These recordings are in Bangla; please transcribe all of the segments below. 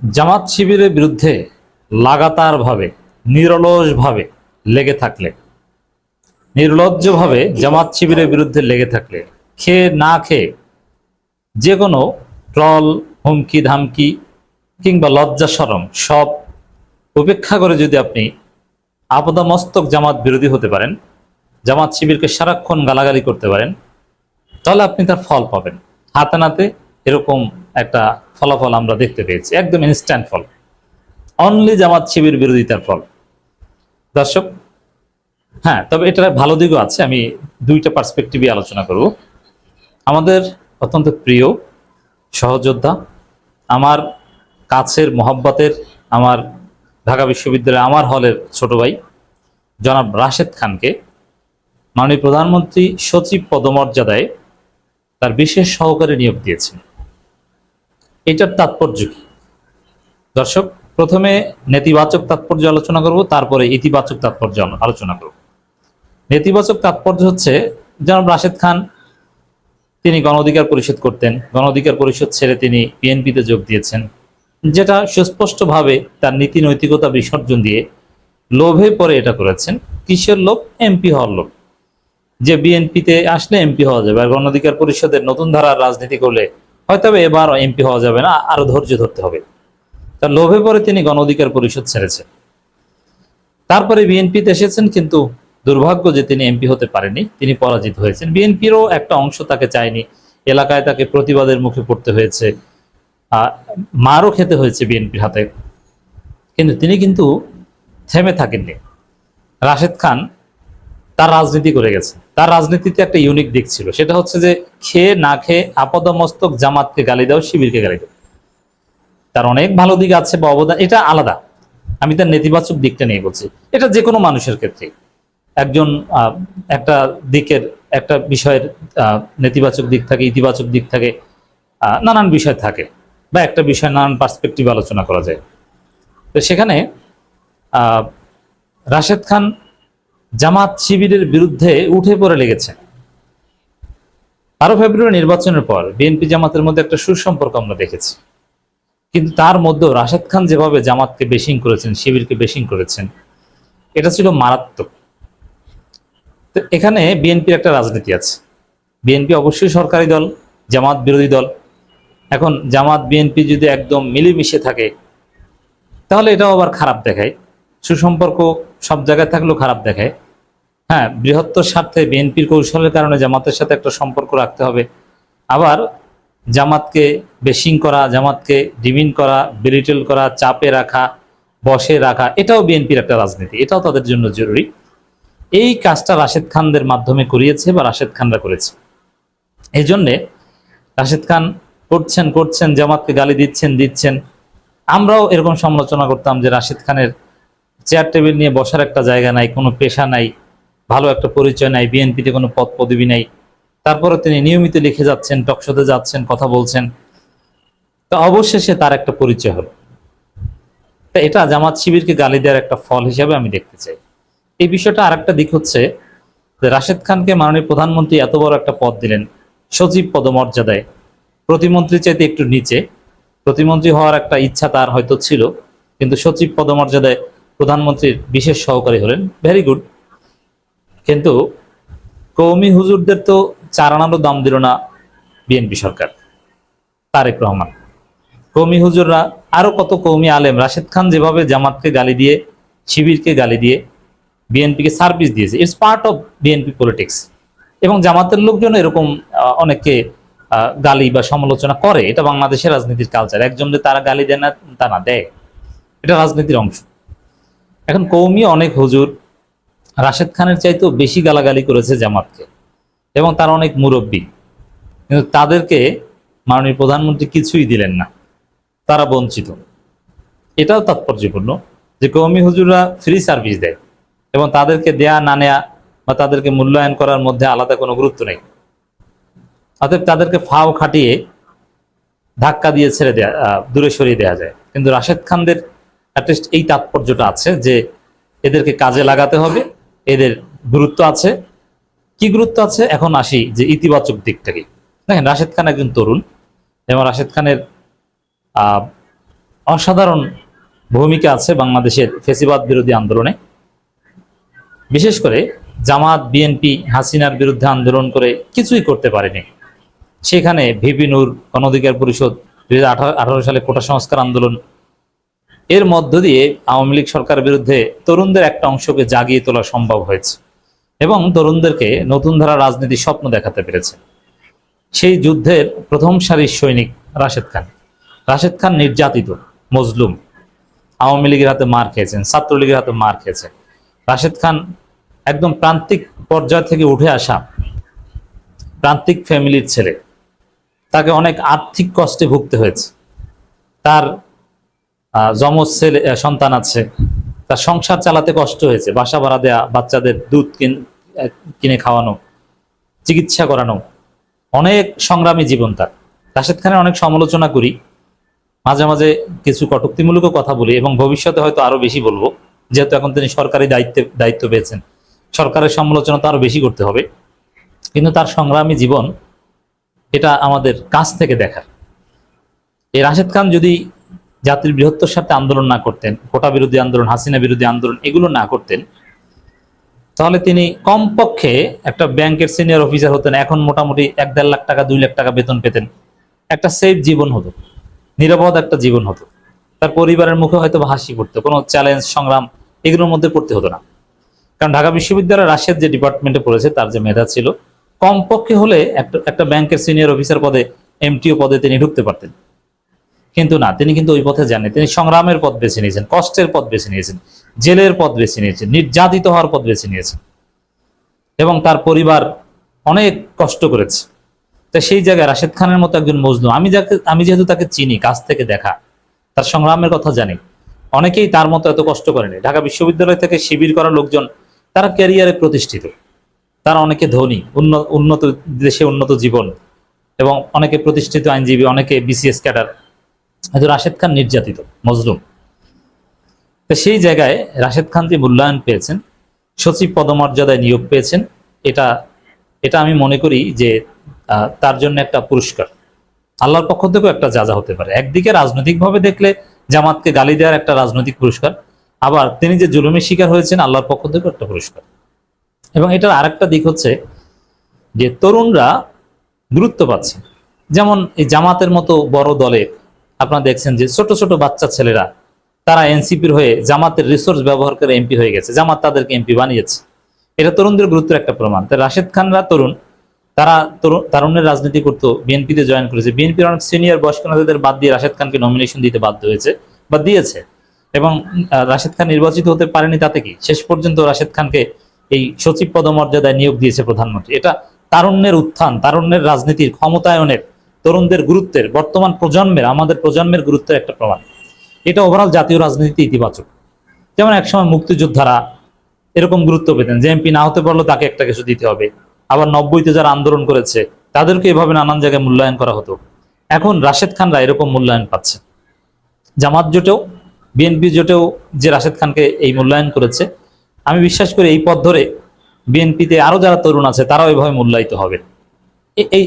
জামাত শিবিরের বিরুদ্ধে লাগাতারভাবে নিরলসভাবে লেগে থাকলে, নির্লজ্জভাবে জামাত শিবিরের বিরুদ্ধে লেগে থাকলে, খেয়ে না খেয়ে যে কোনো ট্রল, হুমকি ধামকি কিংবা লজ্জা শরম সব উপেক্ষা করে যদি আপনি আপদমস্তক জামাত বিরোধী হতে পারেন, জামাত শিবিরকে সারাক্ষণ গালাগালি করতে পারেন, তাহলে আপনি তার ফল পাবেন হাতে নাতে। এরকম একটা ফলাফল আমরা দেখতে পেয়েছি, একদম ইনস্ট্যান্ট ফল, অনলি জামাত শিবির বিরোধিতার ফল। দর্শক, হ্যাঁ, তবে এটার ভালো দিকও আছে, আমি দুইটা পার্সপেক্টিভে আলোচনা করব। আমাদের অত্যন্ত প্রিয় সহযোদ্ধা, আমার কাছের মহব্বতের, আমার ঢাকা বিশ্ববিদ্যালয়ে আমার হলের ছোট ভাই জনাব রাশেদ খানকে মাননীয় প্রধানমন্ত্রী সচিব পদমর্যাদায় তার বিশেষ সহকারী নিয়োগ দিয়েছেন। এটার তাৎপর্য কি? দর্শক, প্রথমে নেতিবাচক তাৎপর্য আলোচনা করব, তারপরে ইতিবাচক তাৎপর্য আলোচনা করব। নেতিবাচক তাৎপর্য হচ্ছে, জনাব রাশেদ খান তিনি গণ অধিকার পরিষদ করতেন, গণ অধিকার পরিষদ ছেড়ে তিনি বিএনপিতে যোগ দিয়েছেন, যেটা সুস্পষ্টভাবে তার নীতি নৈতিকতা বিসর্জন দিয়ে লোভে পরে এটা করেছেন। কিসের লোভ? এমপি হওয়ার লোভ, যে বিএনপিতে আসলে এমপি হওয়া যাবে, আর গণ অধিকার পরিষদের নতুন ধারার রাজনীতি করলে হয়তো এবার এমপি হওয়া যাবে না, আরো ধৈর্য ধরতে হবে। তার লোভে পরে তিনি গণ অধিকার পরিষদ ছেড়েছেন, তারপরে বিএনপিতে এসেছেন, কিন্তু দুর্ভাগ্য যে তিনি এমপি হতে পারেনি, তিনি পরাজিত হয়েছেন। বিএনপিরও একটা অংশ তাকে চায়নি, এলাকায় তাকে প্রতিবাদের মুখে পড়তে হয়েছে, মারও খেতে হয়েছে বিএনপির হাতে, কিন্তু তিনি কিন্তু থেমে থাকেননি। রাশেদ খান তার রাজনীতি করে গেছে। তার রাজনীতিতে একটা ইউনিক দিক ছিল, সেটা হচ্ছে যে খেয়ে না খেয়ে আপদমস্তক জামাতকে গালি দাও, শিবিরকে গালি দাও। তার অনেক ভালো দিক আছে বা অবদান, এটা আলাদা। আমি তার নেতিবাচক দিকটা নিয়ে বলছি। এটা যে কোনো মানুষের ক্ষেত্রে একজন একটা দিকের, একটা বিষয়ের নেতিবাচক দিক থাকে, ইতিবাচক দিক থাকে, নানান বিষয় থাকে, বা একটা বিষয় নানান পার্সপেক্টিভ আলোচনা করা যায়। তো সেখানে রাশেদ খান জামাত শিবিরের বিরুদ্ধে উঠে পড়ে লেগেছে। 12 ফেব্রুয়ারি নির্বাচনের পর বিএনপি জামাতের মধ্যে একটা সুসম্পর্ক আমরা দেখেছি, কিন্তু তার মধ্যেও রাশেদ খান যেভাবে জামাতকে বেশিং করেছেন, শিবিরকে বেশিং করেছেন, এটা ছিল মারাত্মক। তো এখানে বিএনপির একটা রাজনীতি আছে। বিএনপি অবশ্যই সরকারি দল, জামাত বিরোধী দল। এখন জামাত বিএনপি যদি একদম মিলেমিশে থাকে, তাহলে এটাও আবার খারাপ দেখায়। সুসম্পর্ক সব জায়গায় থাকলেও খারাপ দেখায়। হ্যাঁ, বৃহত্তর স্বার্থে বিএনপির কৌশলের কারণে জামাতের সাথে একটা সম্পর্ক রাখতে হবে। আবার জামাতকে বেশিং করা, জামাতকে ডিমিন করা, বিলিটেল করা, চাপে রাখা, বসে রাখা, এটাও বিএনপির একটা রাজনীতি, এটাও তাদের জন্য জরুরি। এই কাজটা রাশেদ খানদের মাধ্যমে করিয়েছে বা রাশেদ খানরা করেছে। এই জন্যে রাশেদ খান করছেন, জামাতকে গালি দিচ্ছেন। আমরাও এরকম সমালোচনা করতাম যে রাশেদ খানের চেয়ার টেবিল নিয়ে বসার একটা জায়গা নাই, কোনো পেশা নাই, ভালো একটা পরিচয় নাই, বিএনপিতে কোনো পদ পদবি নাই। তারপরে তিনি নিয়মিত লিখে যাচ্ছেন, টকশোতে যাচ্ছেন, কথা বলছেন। তো অবশেষে তার একটা পরিচয় হলো। তা এটা জামাত শিবিরকে গালি দেওয়ার একটা ফল হিসাবে আমি দেখতে চাই। এই বিষয়টা আরেকটা দিক হচ্ছে যে রাশেদ খানকে মাননীয় প্রধানমন্ত্রী এত বড় একটা পদ দিলেন, সচিব পদমর্যাদায়, প্রতিমন্ত্রীর চাইতে একটু নিচে। প্রতিমন্ত্রী হওয়ার একটা ইচ্ছা তার হয়তো ছিল, কিন্তু সচিব পদমর্যাদায় প্রধানমন্ত্রীর বিশেষ সহকারী হলেন, ভেরি গুড। কিন্তু কওমি হুজুরদের তো 4 আনারও দাম দিল না বিএনপি সরকার, তারেক রহমান। কওমি হুজুররা, আরো কত কওমি আলেম রাশেদ খান যেভাবে জামাতকে গালি দিয়ে, শিবিরকে গালি দিয়ে বিএনপিকে সার্ভিস দিয়েছে, it's part of BNP politics. এবং জামাতের লোকজন এরকম অনেককে গালি বা সমালোচনা করে, এটা বাংলাদেশের রাজনীতির কালচার। একজনকে তারা গালি দেয় না তা না, দেয়, এটা রাজনীতির অংশ। এখন কওমি অনেক হুজুর রাশেদ খানের চাইতেও বেশি গালাগালি করেছে জামাতকে, এবং তার অনেক মুরব্বী, কিন্তু তাদেরকে মাননীয় প্রধানমন্ত্রী কিছুই দিলেন না, তারা বঞ্চিত। এটাও তাৎপর্যপূর্ণ যে কওমি হুজুররা ফ্রি সার্ভিস দেয়, এবং তাদেরকে দেয়া না নেয়া বা তাদেরকে মূল্যায়ন করার মধ্যে আলাদা কোনো গুরুত্ব নেই। অতএব তাদেরকে ফাও খাটিয়ে ধাক্কা দিয়ে ছেড়ে দেয়া, দূরে সরিয়ে দেওয়া যায়। কিন্তু রাশেদ খানদের অ্যাটলিস্ট এই তাৎপর্যটা আছে যে এদেরকে কাজে লাগাতে হবে, এদের গুরুত্ব আছে। কি গুরুত্ব আছে? এখন আসি যে ইতিবাচক দিকটা কি। দেখেন, রাশেদ খান একজন তরুণ, এবং রাশেদ খানের অসাধারণ ভূমিকা আছে বাংলাদেশের ফ্যাসিবাদ বিরোধী আন্দোলনে। বিশেষ করে জামাত বিএনপি হাসিনার বিরুদ্ধে আন্দোলন করে কিছুই করতে পারেনি। সেখানে ভিপি নূর, গণ অধিকার পরিষদ, 2018 সালে কোটা সংস্কার আন্দোলন, এর মধ্য দিয়ে আওয়ামী লীগ সরকারের বিরুদ্ধে তরুণদের একটা অংশকে জাগিয়ে তোলা সম্ভব হয়েছে এবং তরুণদেরকে নতুন ধারা রাজনীতির স্বপ্ন দেখাতে পেরেছে। সেই যুদ্ধের প্রথম সারির সৈনিক রাশেদ খান। রাশেদ খান নির্যাতিত, মজলুম, আওয়ামী লীগের হাতে মার খেয়েছেন, ছাত্রলীগের হাতে মার খেয়েছেন। রাশেদ খান একদম প্রান্তিক পর্যায় থেকে উঠে আসা প্রান্তিক ফ্যামিলির ছেলে। তাকে অনেক আর্থিক কষ্টে ভুগতে হয়েছে। তার যমজ ছেলে সন্তান আছে, তার সংসার চালাতে কষ্ট হয়েছে, বাসা ভাড়া দেয়া, বাচ্চাদের দুধ কিনে খাওয়ানো, চিকিৎসা করানো, অনেক সংগ্রামী জীবন তার। রাশেদ খানের অনেক সমালোচনা করি, মাঝে মাঝে কিছু কটূক্তিমূলক কথা বলি এবং ভবিষ্যতে হয়তো আরো বেশি বলবো, যেহেতু এখন তিনি সরকারি দায়িত্ব পেয়েছেন। সরকারের সমালোচনা তো আরো বেশি করতে হবে, কিন্তু তার সংগ্রামী জীবন এটা আমাদের কাছ থেকে দেখার। এই রাশেদ খান যদি জাতির বৃহত্তর স্বার্থে আন্দোলন না করতেন, কোটা বিরোধী আন্দোলন, হাসিনা বিরোধী আন্দোলন, এগুলো না করতেন, তাহলে তিনি কমপক্ষে একটা ব্যাংকের সিনিয়র অফিসার হতেন। এখন মোটামুটি 1-1.5 লাখ টাকা, 2 লাখ টাকা বেতন পেতেন। একটা সেফ জীবন হতো, নিরাপদ একটা জীবন হতো। তার পরিবারের মুখে হয়তো হাসি পড়তো, কোনো চ্যালেঞ্জ সংগ্রাম এগুলোর মধ্যে পড়তে হতো না। কারণ ঢাকা বিশ্ববিদ্যালয়ের রাশেদ যে ডিপার্টমেন্টে পড়েছে, তার যে মেধা ছিল, কমপক্ষে হলে একটা ব্যাংকের সিনিয়র অফিসার পদে, এমটিও পদে তিনি ঢুকতে পারতেন। কিন্তু না, তিনি কিন্তু ওই পথে যাননি। তিনি সংগ্রামের পথ বেছে নিয়েছেন, কষ্টের পথ বেছে নিয়েছেন, জেলের পথ বেছে নিয়েছেন, নির্যাতিত হওয়ার পথ বেছে নিয়েছেন এবং তার পরিবার অনেক কষ্ট করেছে। তা সেই জায়গায় রাশেদ খানের মতো একজন মজলুম, আমি যেহেতু তাকে চিনি, কাছ থেকে দেখা, তার সংগ্রামের কথা জানি, অনেকেই তার মতো এত কষ্ট করেনি। ঢাকা বিশ্ববিদ্যালয় থেকে শিবির করা লোকজন, তারা ক্যারিয়ারে প্রতিষ্ঠিত, তারা অনেকে ধনী, উন্নত দেশে উন্নত জীবন, এবং অনেকে প্রতিষ্ঠিত আইনজীবী, অনেকে বিসিএস ক্যাডার। হয়তো রাশেদ খান নির্যাতিত, মজলুম। তো সেই জায়গায় রাশেদ খান যে মূল্যায়ন পেয়েছেন, সচিব পদমর্যাদায় নিয়োগ পেয়েছেন, এটা আমি মনে করি যে তার জন্য একটা পুরস্কার, আল্লাহর পক্ষ থেকেও একটা যা হতে পারে। একদিকে রাজনৈতিকভাবে দেখলে জামাতকে গালি দেওয়ার একটা রাজনৈতিক পুরস্কার, আবার তিনি যে জুলুমের শিকার হয়েছেন, আল্লাহর পক্ষ থেকেও একটা পুরস্কার। এবং এটার আরেকটা দিক হচ্ছে যে তরুণরা গুরুত্ব পাচ্ছে। যেমন এই জামাতের মতো বড় দলে আপনারা দেখছেন যে ছোট ছোট বাচ্চা ছেলেরা, তারা এনসিপির হয়ে জামাতের রিসোর্স ব্যবহার করে এমপি হয়ে গেছে, জামাত তাদেরকে এমপি বানিয়েছে। এটা তরুণদের গুরুত্বের একটা প্রমাণ। তাই রাশেদ খানরা তরুণ, তারা তারুণ্যের রাজনীতি করতো, বিএনপিতে জয়েন করেছে। বিএনপির অনেক সিনিয়র বয়স্ক নেতাদের বাদ দিয়ে রাশেদ খানকে নমিনেশন দিতে বাধ্য হয়েছে বা দিয়েছে, এবং রাশেদ খান নির্বাচিত হতে পারেনি। তাতে কি, শেষ পর্যন্ত রাশেদ খানকে এই সচিব পদমর্যাদায় নিয়োগ দিয়েছে প্রধানমন্ত্রী। এটা তারুণ্যের উত্থান, তারুণ্যের রাজনীতির ক্ষমতায়নের, তরুণদের গুরুত্বের, বর্তমান প্রজন্মের, আমাদের প্রজন্মের গুরুত্বের একটা প্রমাণ। এটা ওভারঅল জাতীয় রাজনীতিতে ইতিবাচক। যেমন একসময় মুক্তিযোদ্ধারা এরকম গুরুত্ব পেতেন, যে এমপি না হতে পারলো তাকে একটা কিছু দিতে হবে। আবার 90-তে যারা আন্দোলন করেছে তাদেরকে এভাবে নানান জায়গায় মূল্যায়ন করা হতো। এখন রাশেদ খানরা এরকম মূল্যায়ন পাচ্ছে। জামাত জোটেও, বিএনপি জোটেও যে রাশেদ খানকে এই মূল্যায়ন করেছে, আমি বিশ্বাস করি এই পথ ধরে বিএনপিতে আরো যারা তরুণ আছে তারাও এভাবে মূল্যায়িত হবে।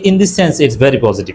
In this sense it's very positive.